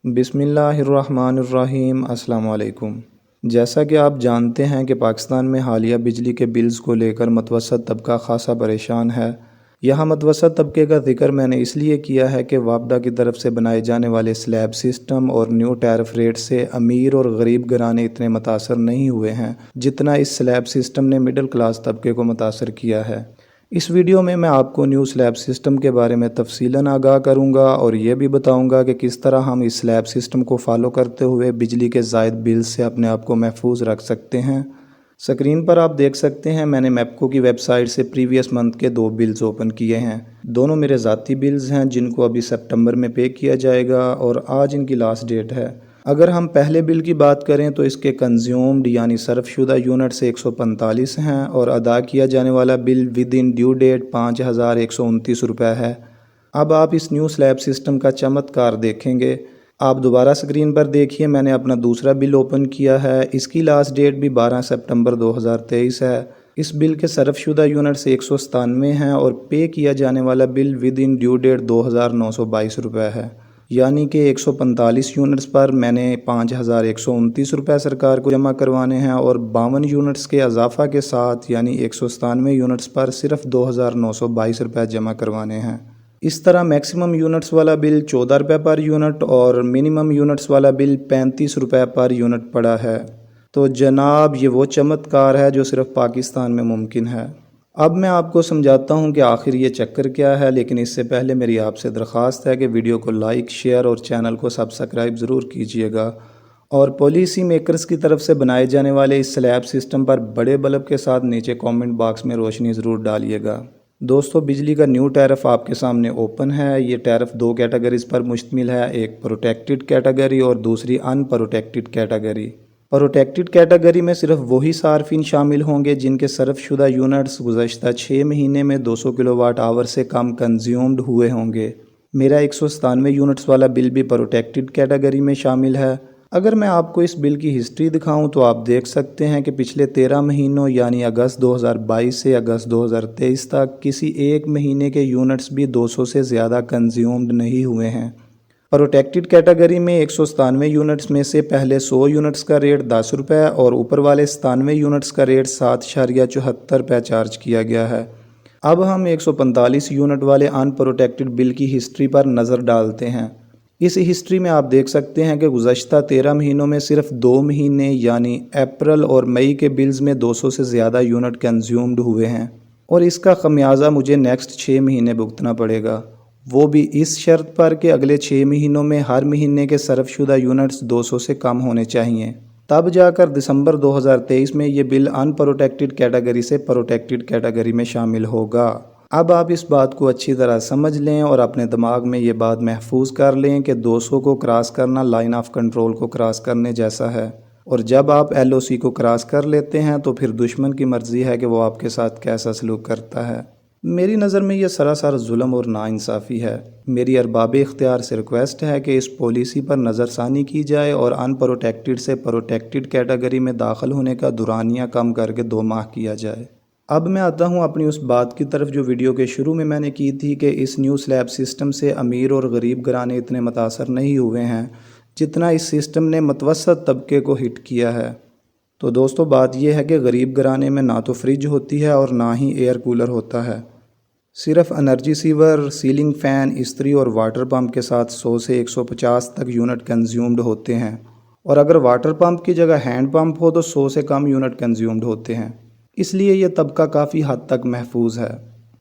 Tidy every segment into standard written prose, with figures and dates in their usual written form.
बिस्मिल्लाहिर्रहमानिर्रहीम। अस्सलाम वालेकुम। जैसा कि आप जानते हैं कि पाकिस्तान में हालिया बिजली के बिल्स को लेकर मतवसत तबका खासा परेशान है। यहाँ मतवसत तबके का जिक्र मैंने इसलिए किया है कि वापडा की तरफ से बनाए जाने वाले स्लैब सिस्टम और न्यू टैरिफ रेट से अमीर और गरीब घराने इतने मुतासर नहीं हुए हैं जितना इस स्लैब सिस्टम ने मिडिल क्लास तबके को मुतासर किया है। इस वीडियो में मैं आपको न्यू स्लैब सिस्टम के बारे में तफसीलन आगाह करूंगा और ये भी बताऊंगा कि किस तरह हम इस स्लैब सिस्टम को फॉलो करते हुए बिजली के ज़ायद बिल से अपने आप को महफूज रख सकते हैं। स्क्रीन पर आप देख सकते हैं मैंने मैपको की वेबसाइट से प्रीवियस मंथ के 2 बिल्स ओपन किए हैं। दोनों मेरे ज़ाती बिल्स हैं जिनको अभी सितंबर में पे किया जाएगा और आज इनकी लास्ट डेट है। अगर हम पहले बिल की बात करें तो इसके कंज्यूम्ड यानी सर्फशुदा यूनिट से 145 हैं और अदा किया जाने वाला bill within due date 5129 रुपये है। अब आप इस न्यू स्लैब सिस्टम का चमत्कार देखेंगे। आप दोबारा स्क्रीन पर देखिए, मैंने अपना दूसरा बिल ओपन किया है। इसकी लास्ट डेट भी 12 सितंबर 2023 है। इस बिल के सर्फशुदा यूनिट से 197 हैं और पे किया जाने वाला bill within due date 2922 रुपये है। यानी कि 145 यूनिट्स पर मैंने 5129 रुपये सरकार को जमा करवाने हैं और 52 यूनिट्स के इजाफा के साथ यानी 197 यूनिट्स पर सिर्फ 2922 रुपये जमा करवाने हैं। इस तरह मैक्सिमम यूनिट्स वाला बिल 14 रुपये पर यूनिट और मिनिमम यूनिट्स वाला बिल 35 रुपये पर यूनिट पड़ा है। तो जनाब ये वो चमत्कार है जो सिर्फ पाकिस्तान में मुमकिन है। अब मैं आपको समझाता हूँ कि आखिर ये चक्कर क्या है, लेकिन इससे पहले मेरी आपसे दरख्वास्त है कि वीडियो को लाइक, शेयर और चैनल को सब्सक्राइब ज़रूर कीजिएगा और पॉलिसी मेकर्स की तरफ से बनाए जाने वाले इस स्लैब सिस्टम पर बड़े बल्ब के साथ नीचे कमेंट बॉक्स में रोशनी ज़रूर डालिएगा। दोस्तों, बिजली का न्यू टैरिफ आपके सामने ओपन है। ये टैरिफ 2 कैटेगरीज पर मुश्तमिल है, एक प्रोटेक्टेड कैटेगरी और दूसरी अनप्रोटेक्टेड कैटेगरी। प्रोटेक्टेड कैटेगरी में सिर्फ वही सार्फिन शामिल होंगे जिनके सर्फशुदा यूनिट्स गुज़श्ता 6 महीने में 200 किलोवाट आवर से कम कंज्यूम्ड हुए होंगे। मेरा 197 यूनिट्स वाला बिल भी प्रोटेक्टेड कैटेगरी में शामिल है। अगर मैं आपको इस बिल की हिस्ट्री दिखाऊं तो आप देख सकते हैं कि पिछले 13 महीनों यानी अगस्त 2022 से अगस्त 2023 तक किसी एक महीने के यूनिट्स भी 200 से ज़्यादा कंज्यूम्ड नहीं हुए हैं। प्रोटेक्टेड कैटेगरी में 197 यूनिट्स में से पहले 100 यूनिट्स का रेट 10 रुपये और ऊपर वाले 97 यूनिट्स का रेट 7.74 रुपये चार्ज किया गया है। अब हम 145 यूनिट वाले अनप्रोटेक्टेड बिल की हिस्ट्री पर नज़र डालते हैं। इस हिस्ट्री में आप देख सकते हैं कि गुज़श्ता 13 महीनों में सिर्फ 2 महीने यानी अप्रैल और मई के बिल्स में 200 से ज़्यादा यूनिट कंज्यूम्ड हुए हैं और इसका खमियाजा मुझे नेक्स्ट 6 महीने भुगतना पड़ेगा, वो भी इस शर्त पर कि अगले 6 महीनों में हर महीने के सर्फशुदा यूनिट्स 200 से कम होने चाहिए। तब जाकर दिसंबर 2023 में ये बिल अनप्रोटेक्टेड कैटेगरी से प्रोटेक्टेड कैटेगरी में शामिल होगा। अब आप इस बात को अच्छी तरह समझ लें और अपने दिमाग में ये बात महफूज कर लें कि 200 को क्रॉस करना लाइन ऑफ कंट्रोल को क्रॉस करने जैसा है और जब आप LOC को क्रॉस कर लेते हैं तो फिर दुश्मन की मर्ज़ी है कि वो आपके साथ कैसा सलूक करता है। मेरी नज़र में ये सरासर जुल्म और नाइंसाफ़ी है। मेरी अरबाब इख्तियार से रिक्वेस्ट है कि इस पॉलिसी पर नज़रसानी की जाए और अनप्रोटेक्टेड से प्रोटेक्टेड कैटेगरी में दाखिल होने का दुरानिया कम करके 2 माह किया जाए। अब मैं आता हूँ अपनी उस बात की तरफ जो वीडियो के शुरू में मैंने की थी कि इस न्यू स्लैब सिस्टम से अमीर और गरीब घराने इतने मुतासर नहीं हुए हैं जितना इस सिस्टम ने मतवसत तबके को हिट किया है। तो दोस्तों, बात यह है कि गरीब घराने में ना तो फ्रिज होती है और ना ही एयर कूलर होता है। सिर्फ एनर्जी सीवर, सीलिंग फ़ैन, इस्त्री और वाटर पंप के साथ 100 से 150 तक यूनिट कंज्यूम्ड होते हैं और अगर वाटर पंप की जगह हैंड पंप हो तो 100 से कम यूनिट कंज्यूम्ड होते हैं। इसलिए यह तबका काफ़ी हद तक महफूज है।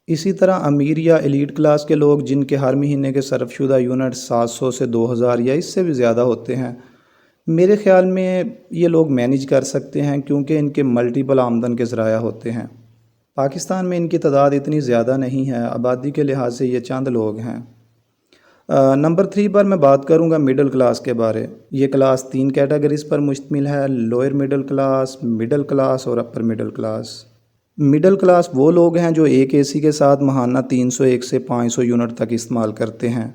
इसी तरह अमीर या एलीट क्लास के लोग जिनके हर महीने के सर्फशुदा यूनिट 700 से 2000 या इससे भी ज़्यादा होते हैं, मेरे ख़्याल में ये लोग मैनेज कर सकते हैं क्योंकि इनके मल्टीपल आमदन के ज़राया होते हैं। पाकिस्तान में इनकी तादाद इतनी ज़्यादा नहीं है, आबादी के लिहाज से ये चंद लोग हैं। नंबर 3 पर मैं बात करूंगा मिडिल क्लास के बारे। ये क्लास 3 कैटेगरीज पर मुश्तमिल है, लोअर मिडिल क्लास और upper middle class. Middle class वो लोग हैं जो एक AC के साथ माहाना 301 से 500 यूनिट तक इस्तेमाल करते हैं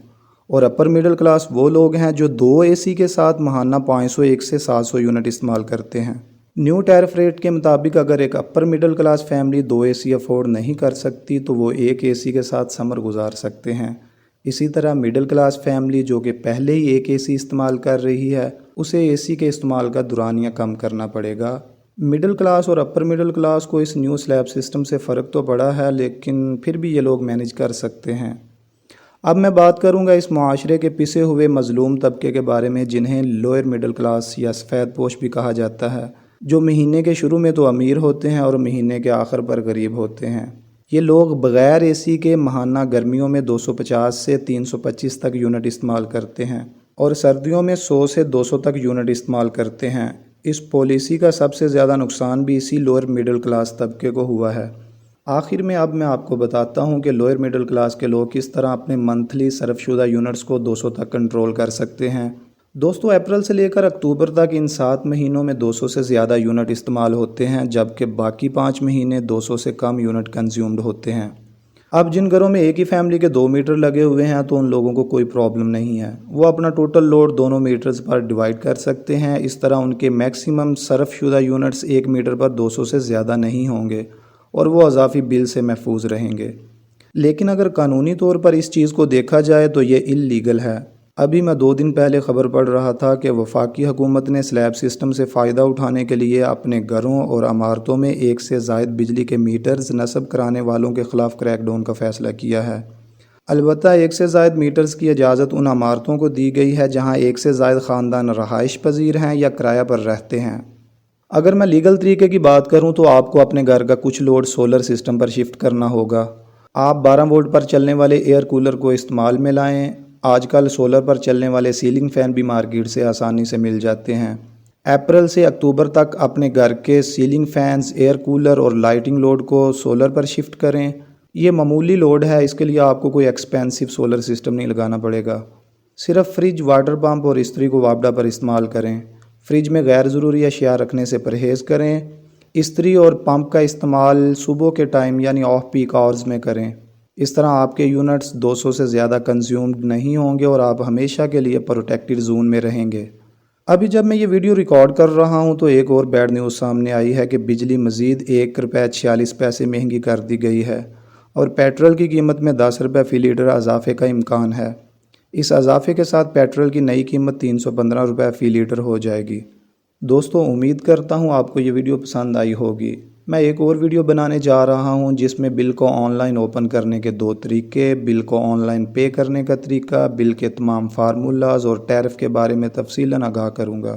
और अपर मिडिल क्लास वो लोग हैं जो 2 AC के साथ माहाना 501 से 700 यूनिट इस्तेमाल करते हैं। न्यू टैरिफ रेट के मुताबिक अगर एक upper middle class family 2 AC afford नहीं कर सकती तो वो एक AC के साथ समर गुजार सकते हैं। اسی طرح مڈل کلاس فیملی جو کہ پہلے ہی ایک اے سی استعمال کر رہی ہے، اسے اے سی کے استعمال کا دورانیہ کم کرنا پڑے گا۔ مڈل کلاس اور اپر مڈل کلاس کو اس نیو سلیب سسٹم سے فرق تو پڑا ہے، لیکن پھر بھی یہ لوگ مینج کر سکتے ہیں۔ اب میں بات کروں گا اس معاشرے کے پسے ہوئے مظلوم طبقے کے بارے میں، جنہیں لوئر مڈل کلاس یا سفید پوش بھی کہا جاتا ہے، جو مہینے کے شروع میں تو امیر ہوتے ہیں اور مہینے کے آخر پر غریب ہوتے ہیں۔ یہ لوگ بغیر اے سی کے ماہانہ گرمیوں میں 250 سے 325 تک یونٹ استعمال کرتے ہیں اور سردیوں میں 100 سے 200 تک یونٹ استعمال کرتے ہیں۔ اس پالیسی کا سب سے زیادہ نقصان بھی اسی لوئر مڈل کلاس طبقے کو ہوا ہے۔ آخر میں اب میں آپ کو بتاتا ہوں کہ لوئر مڈل کلاس کے لوگ کس طرح اپنے منتھلی صرف شدہ یونٹس کو 200 تک کنٹرول کر سکتے ہیں۔ دوستو، اپریل سے لے کر اکتوبر تک ان 7 مہینوں میں 200 سے زیادہ یونٹ استعمال ہوتے ہیں، جبکہ باقی 5 مہینے 200 سے کم یونٹ کنزیومڈ ہوتے ہیں۔ اب جن گھروں میں ایک ہی فیملی کے 2 میٹر لگے ہوئے ہیں تو ان لوگوں کو کوئی پرابلم نہیں ہے، وہ اپنا ٹوٹل لوڈ دونوں میٹرز پر ڈیوائیڈ کر سکتے ہیں۔ اس طرح ان کے میکسیمم صرف شدہ یونٹس 1 میٹر پر 200 سے زیادہ نہیں ہوں گے اور وہ اضافی بل سے محفوظ رہیں گے۔ لیکن اگر قانونی طور پر اس چیز کو دیکھا جائے تو یہ اللیگل ہے۔ ابھی میں 2 دن پہلے خبر پڑھ رہا تھا کہ وفاقی حکومت نے سلیب سسٹم سے فائدہ اٹھانے کے لیے اپنے گھروں اور عمارتوں میں 1 سے زائد بجلی کے میٹرز نصب کرانے والوں کے خلاف کریک ڈاؤن کا فیصلہ کیا ہے۔ البتہ 1 سے زائد میٹرز کی اجازت ان عمارتوں کو دی گئی ہے جہاں 1 سے زائد خاندان رہائش پذیر ہیں یا کرایہ پر رہتے ہیں۔ اگر میں لیگل طریقے کی بات کروں تو آپ کو اپنے گھر کا کچھ لوڈ سولر سسٹم پر شفٹ کرنا ہوگا۔ آپ 12 وولٹ پر چلنے والے ایئر کولر کو استعمال میں لائیں۔ آج کل سولر پر چلنے والے سیلنگ فین بھی مارکیٹ سے آسانی سے مل جاتے ہیں۔ اپریل سے اکتوبر تک اپنے گھر کے سیلنگ فینز، ایئر کولر اور لائٹنگ لوڈ کو سولر پر شفٹ کریں۔ یہ معمولی لوڈ ہے، اس کے لیے آپ کو کوئی ایکسپینسو سولر سسٹم نہیں لگانا پڑے گا۔ صرف فریج، واٹر پمپ اور استری کو وابڈا پر استعمال کریں۔ فریج میں غیر ضروری اشیاء رکھنے سے پرہیز کریں۔ استری اور پمپ کا استعمال صبح کے ٹائم یعنی آف پیک آورز میں کریں۔ اس طرح آپ کے یونٹس 200 سے زیادہ کنزیومڈ نہیں ہوں گے اور آپ ہمیشہ کے لیے پروٹیکٹڈ زون میں رہیں گے۔ ابھی جب میں یہ ویڈیو ریکارڈ کر رہا ہوں تو ایک اور بیڈ نیوز سامنے آئی ہے کہ بجلی مزید 1 روپے 46 پیسے مہنگی کر دی گئی ہے اور پیٹرول کی قیمت میں 10 روپے فی لیٹر اضافے کا امکان ہے۔ اس اضافے کے ساتھ پیٹرول کی نئی قیمت 315 روپے فی لیٹر ہو جائے گی۔ دوستو، امید کرتا ہوں آپ کو یہ ویڈیو پسند آئی ہوگی۔ میں ایک اور ویڈیو بنانے جا رہا ہوں جس میں بل کو آن لائن اوپن کرنے کے 2 طریقے، بل کو آن لائن پے کرنے کا طریقہ، بل کے تمام فارمولاز اور ٹیرف کے بارے میں تفصیلاً آگاہ کروں گا۔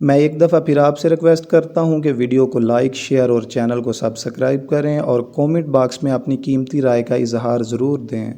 میں ایک دفعہ پھر آپ سے ریکویسٹ کرتا ہوں کہ ویڈیو کو لائک، شیئر اور چینل کو سبسکرائب کریں اور کومنٹ باکس میں اپنی قیمتی رائے کا اظہار ضرور دیں۔